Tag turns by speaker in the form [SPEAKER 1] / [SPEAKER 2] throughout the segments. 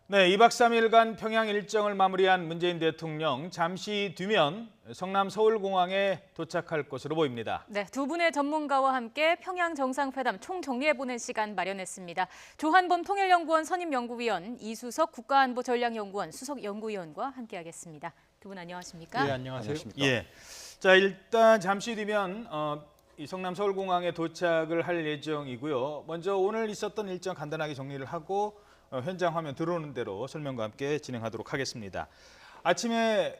[SPEAKER 1] 네, 2박 3일간 평양 일정을 마무리한 문재인 대통령 잠시 뒤면 성남 서울공항에 도착할 것으로 보입니다.
[SPEAKER 2] 네, 두 분의 전문가와 함께 평양 정상회담 총정리해보는 시간 마련했습니다. 조한범 통일연구원 선임연구위원, 이수석 국가안보전략연구원 수석연구위원과 함께하겠습니다. 두 분 안녕하십니까?
[SPEAKER 3] 네, 안녕하세요.
[SPEAKER 1] 예, 자 일단 잠시 뒤면 이 성남 서울공항에 도착을 할 예정이고요. 먼저 오늘 있었던 일정 간단하게 정리를 하고 현장 화면 들어오는 대로 설명과 함께 진행하도록 하겠습니다. 아침에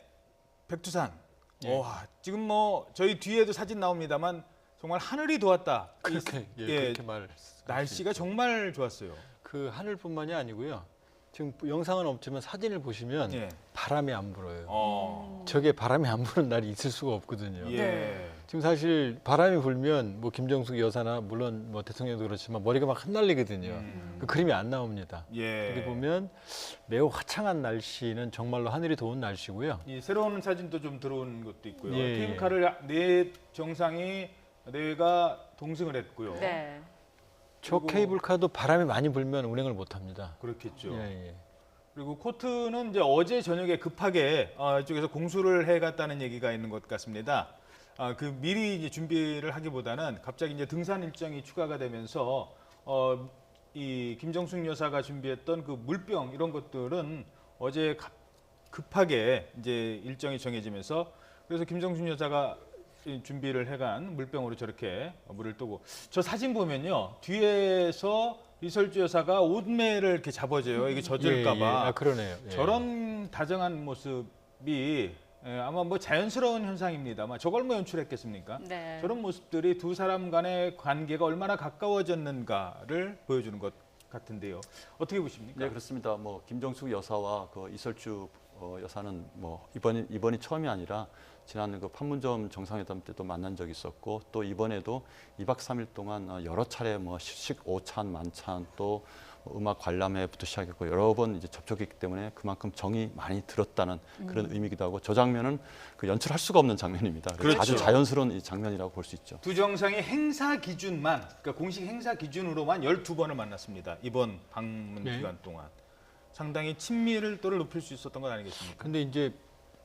[SPEAKER 1] 백두산,
[SPEAKER 3] 예.
[SPEAKER 1] 와, 지금 뭐 저희 뒤에도 사진 나옵니다만 정말 하늘이 도왔다.
[SPEAKER 3] 그렇게 그렇게 말.
[SPEAKER 1] 날씨가 정말 좋았어요.
[SPEAKER 3] 그 하늘뿐만이 아니고요. 지금 영상은 없지만 사진을 보시면
[SPEAKER 1] 예.
[SPEAKER 3] 바람이 안 불어요. 저게 바람이 안 부는 날이 있을 수가 없거든요.
[SPEAKER 1] 예.
[SPEAKER 2] 네.
[SPEAKER 3] 지금 사실 바람이 불면 뭐 김정숙 여사나 물론 뭐 대통령도 그렇지만 머리가 막 흩날리거든요. 그 그림이 안 나옵니다.
[SPEAKER 1] 예.
[SPEAKER 3] 여기 보면 매우 화창한 날씨는 정말로 하늘이 더운 날씨고요.
[SPEAKER 1] 이 새로운 사진도 좀 들어온 것도 있고요.
[SPEAKER 3] 예.
[SPEAKER 1] 케이블카를 네 정상이 네가 동승을 했고요.
[SPEAKER 2] 네.
[SPEAKER 3] 저
[SPEAKER 1] 그리고-
[SPEAKER 3] 케이블카도 바람이 많이 불면 운행을 못 합니다.
[SPEAKER 1] 그렇겠죠.
[SPEAKER 3] 예, 예.
[SPEAKER 1] 그리고 코트는 이제 어제 저녁에 급하게 이쪽에서 공수를 해갔다는 얘기가 있는 것 같습니다. 그 미리 이제 준비를 하기보다는 갑자기 이제 등산 일정이 추가가 되면서 이 김정숙 여사가 준비했던 그 물병 이런 것들은 어제 급하게 이제 일정이 정해지면서 그래서 김정숙 여사가 이 준비를 해간 물병으로 저렇게 물을 뜨고 저 사진 보면요 뒤에서 이설주 여사가 옷매를 이렇게 잡아줘요. 이게 젖을까봐.
[SPEAKER 3] 예, 예. 아, 그러네요. 예.
[SPEAKER 1] 저런 다정한 모습이 아마 뭐 자연스러운 현상입니다만 저걸 뭐 연출했겠습니까?
[SPEAKER 2] 네.
[SPEAKER 1] 저런 모습들이 두 사람 간의 관계가 얼마나 가까워졌는가를 보여주는 것 같은데요. 어떻게 보십니까?
[SPEAKER 4] 네, 그렇습니다. 뭐 김정숙 여사와 그 이설주 여사는 뭐 이번이 처음이 아니라 지난 그 판문점 정상회담 때도 만난 적이 있었고 또 이번에도 2박 3일 동안 여러 차례 뭐 오찬 만찬 또 음악 관람회부터 시작했고 여러 번 이제 접촉했기 때문에 그만큼 정이 많이 들었다는 그런 의미기도 하고 저 장면은 그 연출할 수가 없는 장면입니다. 그래서
[SPEAKER 1] 그렇죠.
[SPEAKER 4] 아주 자연스러운 이 장면이라고 볼 수 있죠.
[SPEAKER 1] 두 정상이 행사 기준만, 그러니까 공식 행사 기준으로만 12번을 만났습니다. 이번 방문
[SPEAKER 3] 네.
[SPEAKER 1] 기간 동안. 상당히 친밀도를 높일 수 있었던 것 아니겠습니까?
[SPEAKER 3] 근데 이제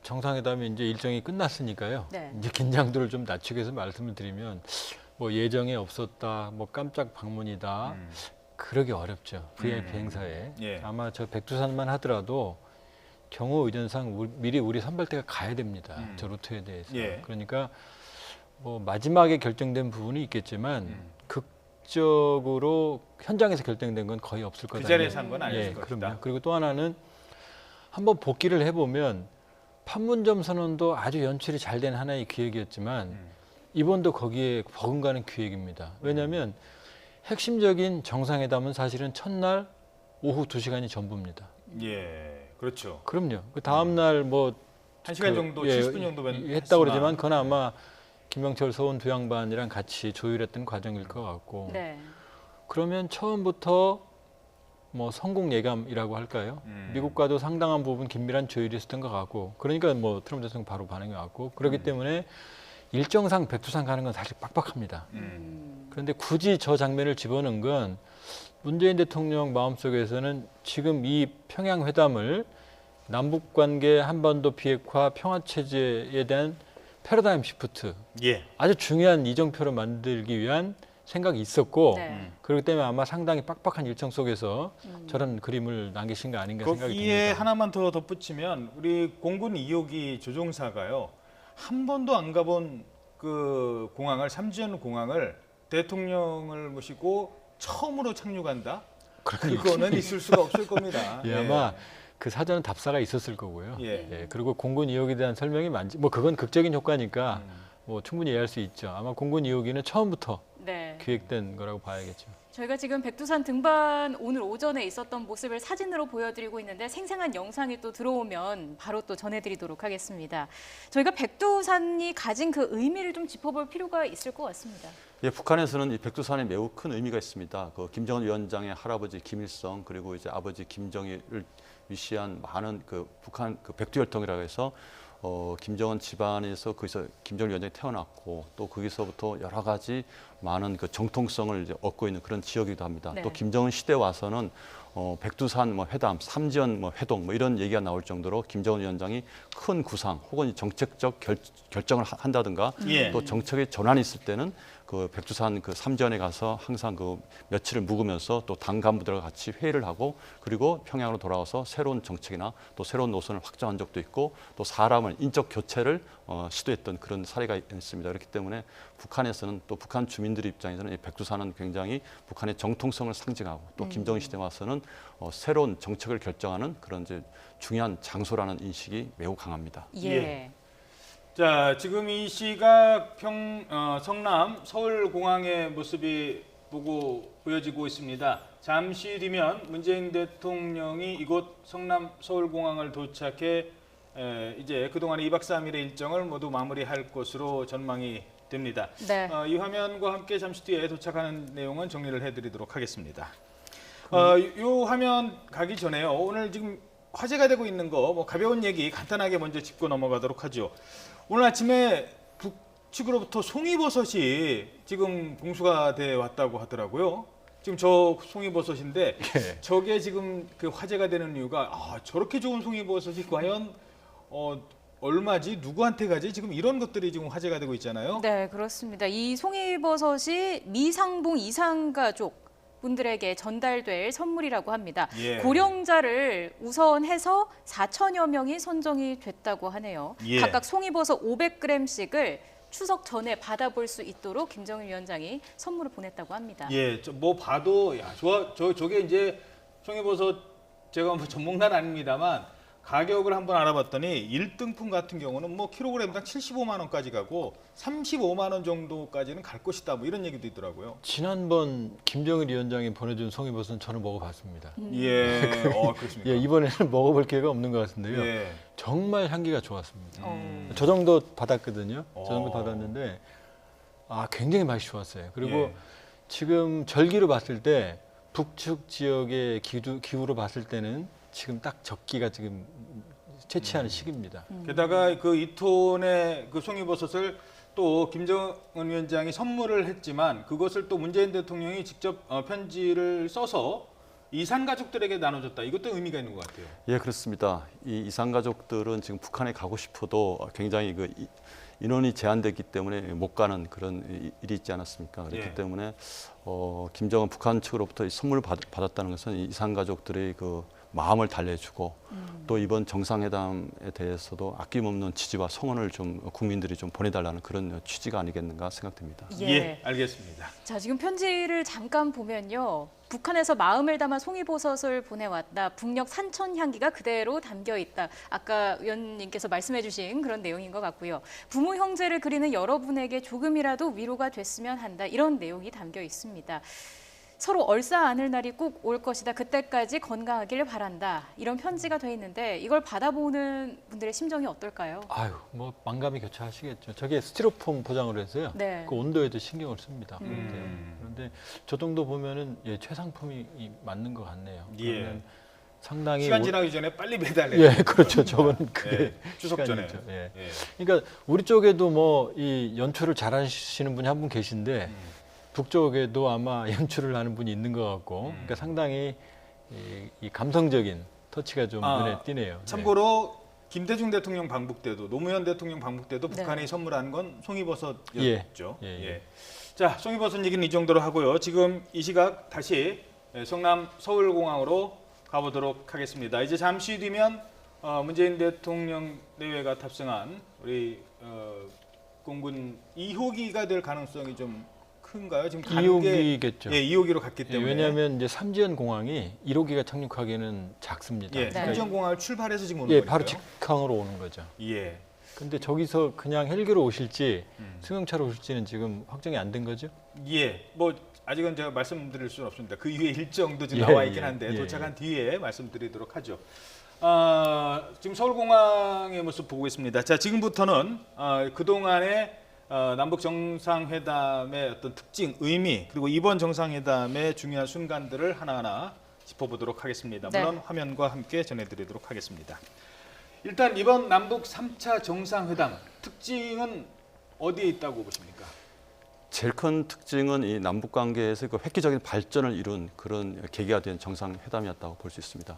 [SPEAKER 3] 정상회담이 이제 일정이 끝났으니까요.
[SPEAKER 2] 네.
[SPEAKER 3] 이제 긴장도를 좀 낮추기 위해서 말씀을 드리면 뭐 예정에 없었다, 뭐 깜짝 방문이다. 그러기 어렵죠. VIP 행사에.
[SPEAKER 1] 예.
[SPEAKER 3] 아마 저 백두산만 하더라도 경호 의전상 미리 우리 선발대가 가야 됩니다. 저 루트에 대해서.
[SPEAKER 1] 예.
[SPEAKER 3] 그러니까 뭐 마지막에 결정된 부분이 있겠지만 극적으로 현장에서 결정된 건 거의 없을
[SPEAKER 1] 그
[SPEAKER 3] 거다.
[SPEAKER 1] 자리에서 한 건 아니었을
[SPEAKER 3] 예,
[SPEAKER 1] 것이다.
[SPEAKER 3] 그럼요. 그리고 또 하나는 한번 복귀를 해보면 판문점 선언도 아주 연출이 잘 된 하나의 기획이었지만 이번도 거기에 버금가는 기획입니다. 왜냐하면 핵심적인 정상회담은 사실은 첫날 오후 2시간이 전부입니다.
[SPEAKER 1] 예, 그렇죠.
[SPEAKER 3] 그럼요. 그 다음 날 뭐
[SPEAKER 1] 1시간 정도, 70분 정도면
[SPEAKER 3] 했다고 그러지만 그건 아마 김영철 서훈 두 양반이랑 같이 조율했던 과정일 것 같고
[SPEAKER 2] 네.
[SPEAKER 3] 그러면 처음부터 뭐 성공 예감이라고 할까요? 미국과도 상당한 부분 긴밀한 조율이 있었던 것 같고 그러니까 뭐 트럼프 대통령 바로 반응이 왔고 그렇기 때문에 일정상 백두산 가는 건 사실 빡빡합니다. 그런데 굳이 저 장면을 집어넣은 건 문재인 대통령 마음속에서는 지금 이 평양 회담을 남북관계 한반도 비핵화 평화체제에 대한 패러다임 시프트
[SPEAKER 1] 예.
[SPEAKER 3] 아주 중요한 이정표를 만들기 위한 생각이 있었고
[SPEAKER 2] 네.
[SPEAKER 3] 그렇기 때문에 아마 상당히 빡빡한 일정 속에서 저런 그림을 남기신 거 아닌가 생각이
[SPEAKER 1] 거기에
[SPEAKER 3] 듭니다.
[SPEAKER 1] 하나만 더 덧붙이면 우리 공군 2호기 조종사가요. 한 번도 안 가본 그 공항을 삼지연 공항을 대통령을 모시고 처음으로 착륙한다. 그거는 있을 수가 없을 겁니다.
[SPEAKER 3] 예, 아마 그 사전은 답사가 있었을 거고요.
[SPEAKER 1] 예.
[SPEAKER 3] 예, 그리고 공군 2호기에 대한 설명이 많지. 뭐 그건 극적인 효과니까 뭐 충분히 이해할 수 있죠. 아마 공군 2호기는 처음부터
[SPEAKER 2] 네.
[SPEAKER 3] 기획된 거라고 봐야겠죠.
[SPEAKER 2] 저희가 지금 백두산 등반 오늘 오전에 있었던 모습을 사진으로 보여드리고 있는데 생생한 영상이 또 들어오면 바로 또 전해드리도록 하겠습니다. 저희가 백두산이 가진 그 의미를 좀 짚어볼 필요가 있을 것 같습니다.
[SPEAKER 4] 예, 북한에서는 이 백두산에 매우 큰 의미가 있습니다. 그 김정은 위원장의 할아버지 김일성 그리고 이제 아버지 김정일을 위시한 많은 그 북한 그 백두혈통이라고 해서 김정은 집안에서 거기서 김정일 위원장이 태어났고 또 거기서부터 여러 가지 많은 그 정통성을 이제 얻고 있는 그런 지역이기도 합니다.
[SPEAKER 2] 네.
[SPEAKER 4] 또 김정은 시대 와서는 백두산 뭐 회담, 삼지연 뭐 회동 뭐 이런 얘기가 나올 정도로 김정은 위원장이 큰 구상 혹은 정책적 결정을 한다든가
[SPEAKER 1] 예.
[SPEAKER 4] 또 정책의 전환이 있을 때는 그 백두산 그 삼지연에 가서 항상 그 며칠을 묵으면서 또 당 간부들과 같이 회의를 하고 그리고 평양으로 돌아와서 새로운 정책이나 또 새로운 노선을 확정한 적도 있고 또 사람을 인적 교체를 시도했던 그런 사례가 있습니다. 그렇기 때문에 북한에서는 또 북한 주민들 입장에서는 이 백두산은 굉장히 북한의 정통성을 상징하고 또 김정은 시대 와서는 새로운 정책을 결정하는 그런 이제 중요한 장소라는 인식이 매우 강합니다.
[SPEAKER 2] 예.
[SPEAKER 1] 자, 지금 이 시각 성남 서울공항의 모습이 보여지고 있습니다. 잠시 뒤면 문재인 대통령이 이곳 성남 서울공항을 도착해 이제 그동안의 2박 3일의 일정을 모두 마무리할 것으로 전망이 됩니다.
[SPEAKER 2] 네.
[SPEAKER 1] 이 화면과 함께 잠시 뒤에 도착하는 내용은 정리를 해드리도록 하겠습니다. 이 화면 가기 전에요. 오늘 지금 화제가 되고 있는 거 뭐 가벼운 얘기 간단하게 먼저 짚고 넘어가도록 하죠. 오늘 아침에 북측으로부터 송이버섯이 지금 공수가 돼 왔다고 하더라고요. 지금 저 송이버섯인데 저게 지금 그 화제가 되는 이유가 저렇게 좋은 송이버섯이 과연 얼마지 누구한테 가지 지금 이런 것들이 지금 화제가 되고 있잖아요.
[SPEAKER 2] 네, 그렇습니다. 이 송이버섯이 미상봉 이상가족 분들에게 전달될 선물이라고 합니다.
[SPEAKER 1] 예.
[SPEAKER 2] 고령자를 우선해서 4천여 명이 선정이 됐다고 하네요.
[SPEAKER 1] 예.
[SPEAKER 2] 각각 송이버섯 500g씩을 추석 전에 받아볼 수 있도록 김정일 위원장이 선물을 보냈다고 합니다.
[SPEAKER 1] 예, 뭐 봐도 저게 이제 송이버섯 제가 뭐 전문가는 아닙니다만 가격을 한번 알아봤더니 1등품 같은 경우는 뭐 킬로그램당 75만 원까지 가고 35만 원 정도까지는 갈 것이다. 뭐 이런 얘기도 있더라고요.
[SPEAKER 3] 지난번 김정일 위원장이 보내준 송이버섯은 저는 먹어봤습니다.
[SPEAKER 1] 예, 그렇습니까?
[SPEAKER 3] 예, 이번에는 먹어볼 기회가 없는 것 같은데요.
[SPEAKER 1] 예.
[SPEAKER 3] 정말 향기가 좋았습니다.
[SPEAKER 1] 음.
[SPEAKER 3] 저 정도 받았거든요. 저 정도
[SPEAKER 1] 어.
[SPEAKER 3] 받았는데 굉장히 맛이 좋았어요. 그리고
[SPEAKER 1] 예.
[SPEAKER 3] 지금 절기로 봤을 때 북측 지역의 기후로 봤을 때는 지금 딱 적기가 지금 채취하는 시기입니다.
[SPEAKER 1] 게다가 그 2톤의 그 송이버섯을 또 김정은 위원장이 선물을 했지만 그것을 또 문재인 대통령이 직접 편지를 써서 이산 가족들에게 나눠줬다. 이것도 의미가 있는 것 같아요.
[SPEAKER 4] 예, 그렇습니다. 이 이산 가족들은 지금 북한에 가고 싶어도 굉장히 그 인원이 제한됐기 때문에 못 가는 그런 일이 있지 않았습니까? 그렇기
[SPEAKER 1] 예.
[SPEAKER 4] 때문에 김정은 북한 측으로부터 이 선물을 받았다는 것은 이 이산 가족들의 그 마음을 달래주고 또 이번 정상회담에 대해서도 아낌없는 지지와 성원을 좀 국민들이 좀 보내달라는 그런 취지가 아니겠는가 생각됩니다.
[SPEAKER 1] 예, 알겠습니다.
[SPEAKER 2] 자, 지금 편지를 잠깐 보면요. 북한에서 마음을 담아 송이버섯을 보내왔다. 북녘 산천 향기가 그대로 담겨 있다. 아까 위원님께서 말씀해 주신 그런 내용인 것 같고요. 부모 형제를 그리는 여러분에게 조금이라도 위로가 됐으면 한다. 이런 내용이 담겨 있습니다. 서로 얼싸 안을 날이 꼭 올 것이다. 그때까지 건강하길 바란다. 이런 편지가 돼 있는데 이걸 받아보는 분들의 심정이 어떨까요?
[SPEAKER 3] 뭐 만감이 교차하시겠죠. 저게 스티로폼 포장으로 해서요.
[SPEAKER 2] 네.
[SPEAKER 3] 그 온도에도 신경을 씁니다. 그런데 저 정도 보면은 최상품이 맞는 것 같네요.
[SPEAKER 1] 예.
[SPEAKER 3] 그러면 상당히
[SPEAKER 1] 시간 지나기 전에 빨리 배달해.
[SPEAKER 3] 예, 그렇죠. 저번 그게
[SPEAKER 1] 추석 전에.
[SPEAKER 3] 시간이죠. 예.
[SPEAKER 1] 예.
[SPEAKER 3] 그러니까 우리 쪽에도 뭐 이 연출을 잘하시는 분이 한 분 계신데 북쪽에도 아마 연출을 하는 분이 있는 것 같고, 그러니까 상당히 이 감성적인 터치가 좀 눈에 띄네요.
[SPEAKER 1] 참고로 김대중 대통령 방북 때도 노무현 대통령 방북 때도
[SPEAKER 2] 네.
[SPEAKER 1] 북한이 선물한 건 송이버섯이었죠.
[SPEAKER 3] 예.
[SPEAKER 1] 자, 송이버섯 얘기는 이 정도로 하고요. 지금 이 시각 다시 성남 서울공항으로 가보도록 하겠습니다. 이제 잠시 뒤면 문재인 대통령 내외가 탑승한 우리 공군 2호기가 될 가능성이 좀 큰가요? 지금 가는
[SPEAKER 3] 2호기겠죠.
[SPEAKER 1] 예, 2호기로 갔기 때문에.
[SPEAKER 3] 왜냐하면 이제 삼지연 공항이 1호기가 착륙하기에는 작습니다.
[SPEAKER 1] 예,
[SPEAKER 2] 네.
[SPEAKER 1] 삼지연공항을 출발해서 지금 오는
[SPEAKER 3] 예,
[SPEAKER 1] 거니까요.
[SPEAKER 3] 바로 직항으로 오는 거죠.
[SPEAKER 1] 예.
[SPEAKER 3] 근데 저기서 그냥 헬기로 오실지 승용차로 오실지는 지금 확정이 안 된 거죠?
[SPEAKER 1] 예, 뭐 아직은 제가 말씀드릴 수는 없습니다. 그 이후에 일정도 지금
[SPEAKER 3] 예,
[SPEAKER 1] 나와 있긴
[SPEAKER 3] 예,
[SPEAKER 1] 한데
[SPEAKER 3] 예,
[SPEAKER 1] 도착한 뒤에 말씀드리도록 하죠. 지금 서울공항의 모습 보고 있습니다. 자, 지금부터는 그동안의 남북 정상회담의 어떤 특징, 의미, 그리고 이번 정상회담의 중요한 순간들을 하나하나 짚어보도록 하겠습니다.
[SPEAKER 2] 네.
[SPEAKER 1] 물론 화면과 함께 전해드리도록 하겠습니다. 일단 이번 남북 3차 정상회담 특징은 어디에 있다고 보십니까?
[SPEAKER 4] 제일 큰 특징은 이 남북 관계에서 그 획기적인 발전을 이룬 그런 계기가 된 정상회담이었다고 볼 수 있습니다.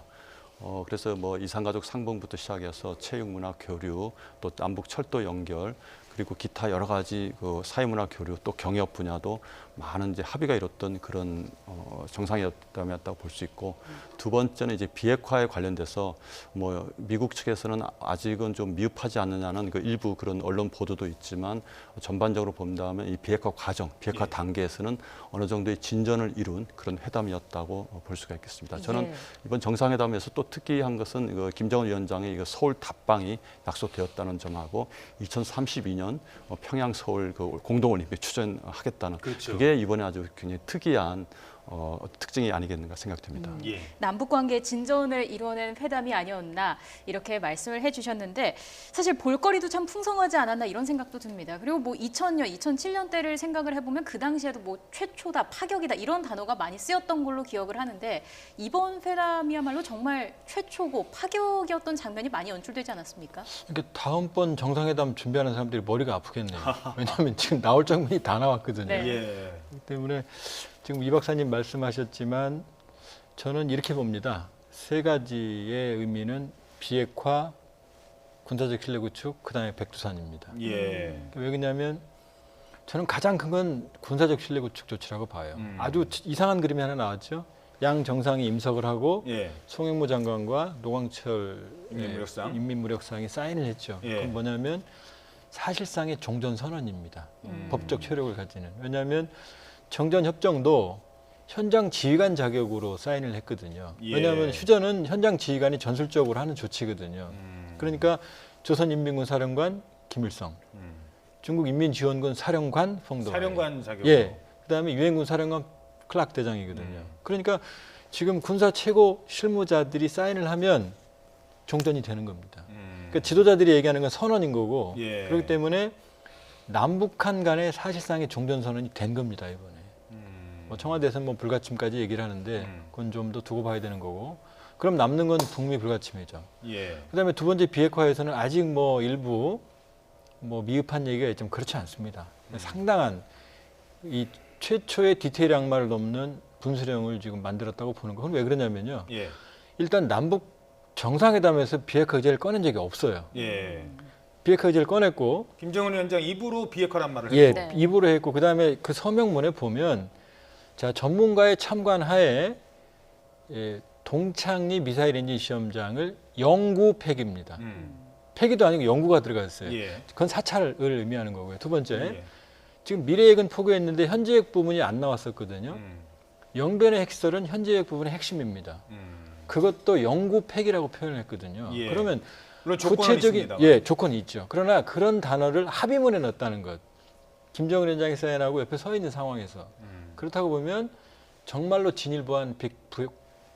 [SPEAKER 4] 그래서 뭐 이산가족 상봉부터 시작해서 체육문화 교류, 또 남북 철도 연결, 그리고 기타 여러 가지 그 사회문화 교류, 또 경협 분야도 많은 이제 합의가 이뤘던 그런 정상회담이었다고 볼 수 있고, 두 번째는 이제 비핵화에 관련돼서 뭐 미국 측에서는 아직은 좀 미흡하지 않느냐는 그 일부 그런 언론 보도도 있지만, 전반적으로 본다면 이 비핵화 과정, 비핵화 단계에서는 어느 정도의 진전을 이룬 그런 회담이었다고 볼 수가 있겠습니다. 저는 이번 정상회담에서 또 특이한 것은 그 김정은 위원장의 그 서울 답방이 약속되었다는 점하고 2032년 평양 서울 그 공동올림픽 추진하겠다는,
[SPEAKER 1] 그렇죠.
[SPEAKER 4] 그게 이번에 아주 굉장히 특이한 특징이 아니겠는가 생각됩니다.
[SPEAKER 1] 예.
[SPEAKER 2] 남북 관계 진전을 이뤄낸 회담이 아니었나 이렇게 말씀을 해주셨는데, 사실 볼거리도 참 풍성하지 않았나 이런 생각도 듭니다. 그리고 뭐 2000년, 2007년 때를 생각을 해보면 그 당시에도 뭐 최초다, 파격이다 이런 단어가 많이 쓰였던 걸로 기억을 하는데, 이번 회담이야말로 정말 최초고 파격이었던 장면이 많이 연출되지 않았습니까?
[SPEAKER 3] 그러니까 다음번 정상회담 준비하는 사람들이 머리가 아프겠네요. 왜냐하면 지금 나올 장면이 다 나왔거든요.
[SPEAKER 2] 네.
[SPEAKER 1] 예.
[SPEAKER 3] 그렇기 때문에 지금 이 박사님 말씀하셨지만 저는 이렇게 봅니다. 세 가지의 의미는 비핵화, 군사적 신뢰 구축, 그다음에 백두산입니다.
[SPEAKER 1] 예.
[SPEAKER 3] 왜 그러냐면 저는 가장 큰 건 군사적 신뢰 구축 조치라고 봐요. 아주 이상한 그림이 하나 나왔죠. 양 정상이 임석을 하고
[SPEAKER 1] 예.
[SPEAKER 3] 송영무 장관과 노광철 인민무력상이 사인을 했죠.
[SPEAKER 1] 예.
[SPEAKER 3] 그건 뭐냐면 사실상의 종전선언입니다. 법적 효력을 가지는. 왜냐하면 정전협정도 현장 지휘관 자격으로 사인을 했거든요.
[SPEAKER 1] 예.
[SPEAKER 3] 왜냐하면 휴전은 현장 지휘관이 전술적으로 하는 조치거든요. 그러니까 조선인민군 사령관 김일성, 중국 인민지원군 사령관 펑도,
[SPEAKER 1] 사령관 자격.
[SPEAKER 3] 예, 그다음에 유엔군 사령관 클락 대장이거든요. 그러니까 지금 군사 최고 실무자들이 사인을 하면 종전이 되는 겁니다. 그러니까 지도자들이 얘기하는 건 선언인 거고,
[SPEAKER 1] 예.
[SPEAKER 3] 그렇기 때문에 남북한 간의 사실상의 종전선언이 된 겁니다, 이번에. 뭐 청와대에서는 뭐 불가침까지 얘기를 하는데 그건 좀 더 두고 봐야 되는 거고, 그럼 남는 건 북미 불가침이죠.
[SPEAKER 1] 예.
[SPEAKER 3] 그다음에 두 번째 비핵화에서는 아직 뭐 일부 뭐 미흡한 얘기가 있지만 그렇지 않습니다. 상당한 이 최초의 디테일 양말을 넘는 분수령을 지금 만들었다고 보는 거. 그건 왜 그러냐면요.
[SPEAKER 1] 예.
[SPEAKER 3] 일단 남북 정상회담에서 비핵화 의제를 꺼낸 적이 없어요.
[SPEAKER 1] 예.
[SPEAKER 3] 비핵화 의제를 꺼냈고,
[SPEAKER 1] 김정은 위원장 입으로 비핵화란 말을
[SPEAKER 3] 예,
[SPEAKER 1] 했고.
[SPEAKER 2] 네.
[SPEAKER 3] 입으로 했고, 그다음에 그 서명문에 보면 자, 전문가의 참관하에 동창리 미사일 엔진 시험장을 영구 폐기입니다. 폐기도 아니고 영구가 들어가 있어요.
[SPEAKER 1] 예.
[SPEAKER 3] 그건 사찰을 의미하는 거고요. 두 번째,
[SPEAKER 1] 예.
[SPEAKER 3] 지금 미래핵은 포기했는데 현재핵 부분이 안 나왔었거든요. 영변의 핵시설은 현재핵 부분의 핵심입니다. 그것도 영구 폐기라고 표현을 했거든요.
[SPEAKER 1] 예.
[SPEAKER 3] 그러면
[SPEAKER 1] 물론 조건은
[SPEAKER 3] 구체적인
[SPEAKER 1] 있습니다만.
[SPEAKER 3] 조건이 있죠. 그러나 그런 단어를 합의문에 넣었다는 것. 김정은 위원장이 사인하고 옆에 서 있는 상황에서 그렇다고 보면 정말로 진일보한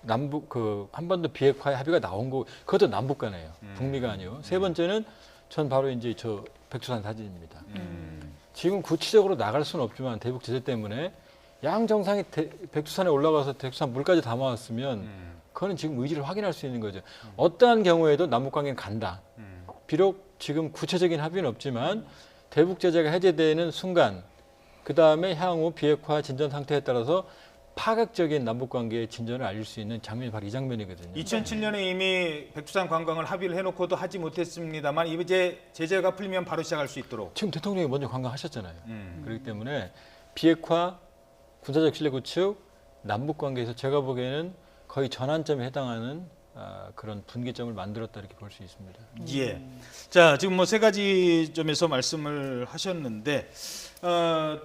[SPEAKER 3] 남북 그 한반도 비핵화의 합의가 나온 거, 그것도 남북 간이에요. 북미가 아니고. 세 번째는 전 바로 이제 저 백두산 사진입니다. 지금 구체적으로 나갈 수는 없지만 대북 제재 때문에 양 정상이 백두산에 올라가서 백두산 물까지 담아왔으면 그거는 지금 의지를 확인할 수 있는 거죠. 어떠한 경우에도 남북 관계는 간다. 비록 지금 구체적인 합의는 없지만 대북 제재가 해제되는 순간, 그 다음에 향후 비핵화 진전 상태에 따라서 파격적인 남북 관계의 진전을 알릴 수 있는 장면이 바로 이 장면이거든요.
[SPEAKER 1] 2007년에 이미 백두산 관광을 합의를 해놓고도 하지 못했습니다만 이제 제재가 풀리면 바로 시작할 수 있도록.
[SPEAKER 3] 지금 대통령이 먼저 관광하셨잖아요. 그렇기 때문에 비핵화, 군사적 신뢰 구축, 남북 관계에서 제가 보기에는 거의 전환점에 해당하는 그런 분기점을 만들었다 이렇게 볼 수 있습니다.
[SPEAKER 1] 예. 자, 지금 뭐 세 가지 점에서 말씀을 하셨는데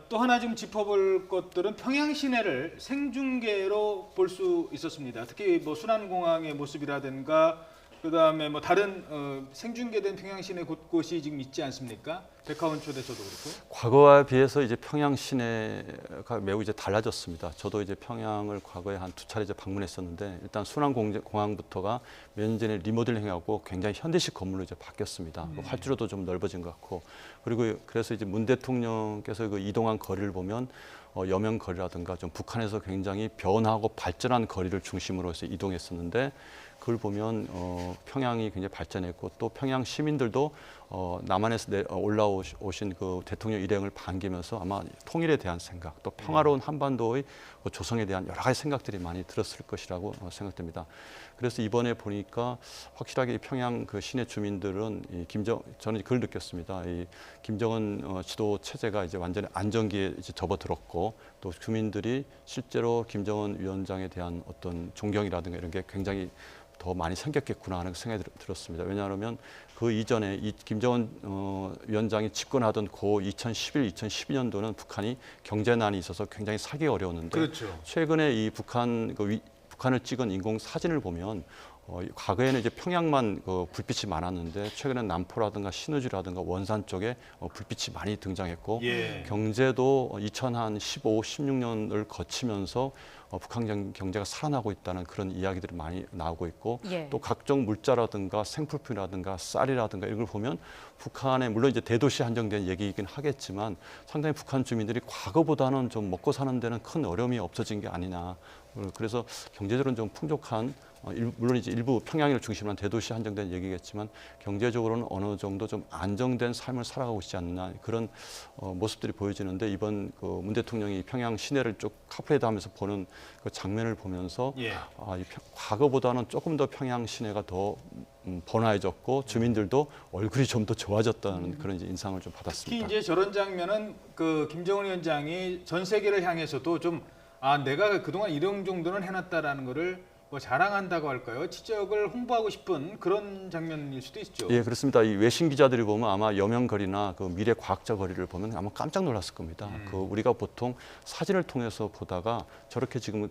[SPEAKER 1] 또 하나 지금 짚어볼 것들은 평양 시내를 생중계로 볼 수 있었습니다. 특히 뭐 순안공항의 모습이라든가 그다음에 뭐 다른 생중계된 평양 시내 곳곳이 지금 있지 않습니까? 백화원 초대서도 그렇고.
[SPEAKER 4] 과거와 비해서 이제 평양 시내가 매우 이제 달라졌습니다. 저도 이제 평양을 과거에 한 2차례 이제 방문했었는데, 일단 순안공항부터가 몇 년 전에 리모델링하고 굉장히 현대식 건물로 이제 바뀌었습니다. 활주로도 좀 넓어진 것 같고, 그리고 그래서 이제 문 대통령께서 그 이동한 거리를 보면 여명 거리라든가 좀 북한에서 굉장히 변화하고 발전한 거리를 중심으로 해서 이동했었는데, 그걸 보면 평양이 굉장히 발전했고 또 평양 시민들도 남한에서 올라오신 그 대통령 일행을 반기면서 아마 통일에 대한 생각, 또 평화로운 한반도의 그 조성에 대한 여러 가지 생각들이 많이 들었을 것이라고 생각됩니다. 그래서 이번에 보니까 확실하게 평양 그 시내 주민들은 저는 그걸 느꼈습니다. 이 김정은 지도 체제가 이제 완전히 안정기에 이제 접어들었고 또 주민들이 실제로 김정은 위원장에 대한 어떤 존경이라든가 이런 게 굉장히 더 많이 생겼겠구나 하는 생각이 들었습니다. 왜냐하면 그 이전에 이 김정은 위원장이 집권하던 고 2011, 2012년도는 북한이 경제난이 있어서 굉장히 살기 어려웠는데
[SPEAKER 1] 그렇죠.
[SPEAKER 4] 최근에 이 북한을 찍은 인공 사진을 보면 과거에는 이제 평양만 불빛이 많았는데 최근에 남포라든가 신의주라든가 원산 쪽에 불빛이 많이 등장했고
[SPEAKER 1] 예.
[SPEAKER 4] 경제도 2015, 16년을 거치면서 북한 경제가 살아나고 있다는 그런 이야기들이 많이 나오고 있고
[SPEAKER 2] 예.
[SPEAKER 4] 또 각종 물자라든가 생필품이라든가 쌀이라든가 이런 걸 보면 북한에 물론 이제 대도시 한정된 얘기이긴 하겠지만 상당히 북한 주민들이 과거보다는 좀 먹고 사는 데는 큰 어려움이 없어진 게 아니냐. 그래서 경제적으로는 좀 풍족한 물론 이제 일부 평양을 중심으로 한 대도시 한정된 얘기겠지만 경제적으로는 어느 정도 좀 안정된 삶을 살아가고 있지 않나 그런 모습들이 보여지는데 이번 그 문 대통령이 평양 시내를 쭉 카프레이드하면서 보는 그 장면을 보면서
[SPEAKER 1] 예.
[SPEAKER 4] 과거보다는 조금 더 평양 시내가 더 번화해졌고 주민들도 얼굴이 좀 더 좋아졌다는 그런 이제 인상을 좀
[SPEAKER 1] 특히
[SPEAKER 4] 받았습니다.
[SPEAKER 1] 이제 저런 장면은 그 김정은 위원장이 전 세계를 향해서도 좀 내가 그동안 이런 정도는 해놨다라는 거를 뭐 자랑한다고 할까요? 지적을 홍보하고 싶은 그런 장면일 수도 있죠.
[SPEAKER 4] 예, 그렇습니다. 이 외신 기자들이 보면 아마 여명거리나 그 미래 과학자 거리를 보면 아마 깜짝 놀랐을 겁니다. 그 우리가 보통 사진을 통해서 보다가 저렇게 지금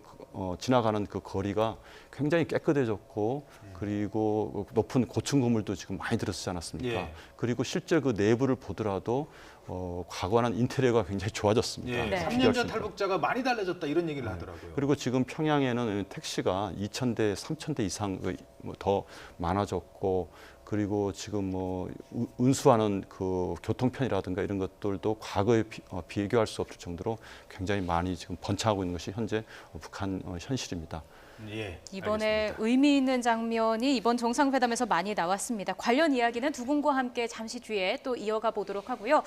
[SPEAKER 4] 지나가는 그 거리가 굉장히 깨끗해졌고 그리고 높은 고층 건물도 지금 많이 들어서지 않았습니까?
[SPEAKER 1] 예.
[SPEAKER 4] 그리고 실제 그 내부를 보더라도 과거와는 인테리어가 굉장히 좋아졌습니다.
[SPEAKER 1] 예.
[SPEAKER 2] 네.
[SPEAKER 1] 3년 전 탈북자가 많이 달라졌다 이런 얘기를 하더라고요.
[SPEAKER 4] 그리고 지금 평양에는 택시가 2,000대, 3,000대 이상 더 많아졌고 그리고 지금 뭐 운수하는 그 교통편이라든가 이런 것들도 과거에 비교할 수 없을 정도로 굉장히 많이 지금 번창하고 있는 것이 현재 북한 현실입니다.
[SPEAKER 1] 예.
[SPEAKER 2] 이번에
[SPEAKER 1] 알겠습니다.
[SPEAKER 2] 의미 있는 장면이 이번 정상회담에서 많이 나왔습니다. 관련 이야기는 두 분과 함께 잠시 뒤에 또 이어가 보도록 하고요.